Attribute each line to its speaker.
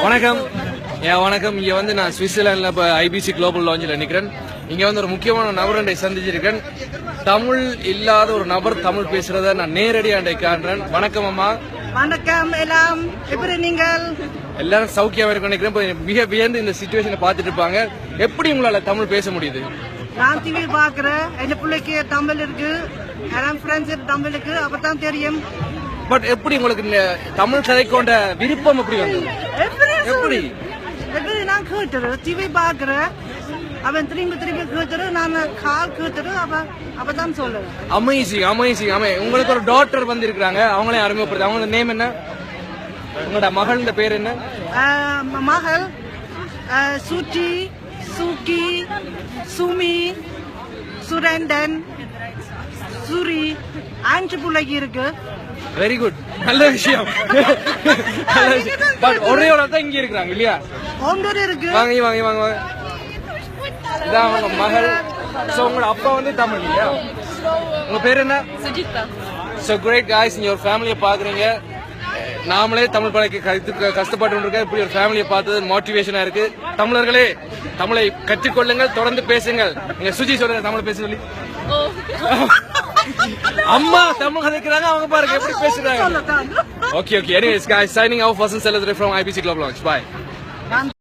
Speaker 1: வணக்கம். வணக்கம். இங்க வந்து நான் சுவிட்சர்லாந்துல இப்ப ஐபிசி குளோபல் லான்ச்ல நிக்கிறேன். இங்க வந்து ஒரு முக்கியமான நபரை சந்திச்சிருக்கேன். தமிழ் இல்லாத ஒரு நபர் தமிழ் பேசுறத நான் நேரடியாக காண்றேன். வணக்கம் அம்மா.
Speaker 2: வணக்கம் எல்லாம். எப்படி நீங்கள்
Speaker 1: எல்லாரும் சௌக்கியமா இருக்க நினைக்கிறேன். மிக வியந்து இந்த சிச்சுவேஷனை பார்த்துட்டு இருப்பாங்க. எப்படி உங்களால தமிழ் பேச முடியுது?
Speaker 2: நான் டிவி பாக்குறேன். என் பிள்ளைக்கு தமிழ் இருக்கு, என் ஃப்ரெண்ட்ஸ் தமிழ் இருக்கு, அப்பதான் தெரியும்.
Speaker 1: பட் எப்படி உங்களுக்கு தமிழ் கதை கொண்ட விருப்பம் எப்படி வந்தது? எப்படி
Speaker 2: நான் கேட்டுரு டிவி பாக்குறேன், அவன் திரும்பி கேட்டுரு, நான் கால் கேட்டுரு, அப்பதான் சொல்லுவேன்.
Speaker 1: அமேசிங் அமேசிங் அமே. உங்களுக்கு ஒரு டாக்டர் வந்து இருக்கிறாங்க, அவங்களே அறிமுகப்படுது. அவங்களோட நேம் என்ன? உங்களோட மகள் பேர் என்ன?
Speaker 2: மகள் சுச்சி, சுக்கி, சுமி, சுரேந்தன், சுரி, 5 பிள்ளைக்கு இருக்கு.
Speaker 1: வெரி குட், நல்ல விஷயம். பட் ஒரே ஒரு தான் இங்க இருக்கிறாங்க இல்லையா?
Speaker 2: ஒன்று இருக்கு.
Speaker 1: வாங்க வாங்க வாங்க வாங்க. இதான் அவங்க மகள். சோ உங்களோட அப்பா வந்து தமிழ் இல்லையா? உங்க பேர் என்ன?
Speaker 3: சுஜிதா.
Speaker 1: சோ கிரேட் காய்ஸ், நீங்க ஒரு ஃபேமிலியை பாக்குறீங்க. நாமளே தமிழ் பழக்க கஷ்டப்பட்டு இருக்கோம். இப்படி ஒரு ஃபேமிலியை பார்த்தது மோட்டிவேஷனா இருக்கு. தமிழர்களே, தமிழை கற்றுக்கொள்ளுங்கள், தொடர்ந்து பேசுங்கள். நீங்க சுஜி சொல்லுங்க தமிழ் பேச சொல்லி. அம்மா தமிழ் கதைக்கிறாங்க, அவங்க பாருங்க எப்படி பேசுறாங்க. Okay okay. Anyways guys, signing off. Vasan Saladre from IBC Global Launch. Bye.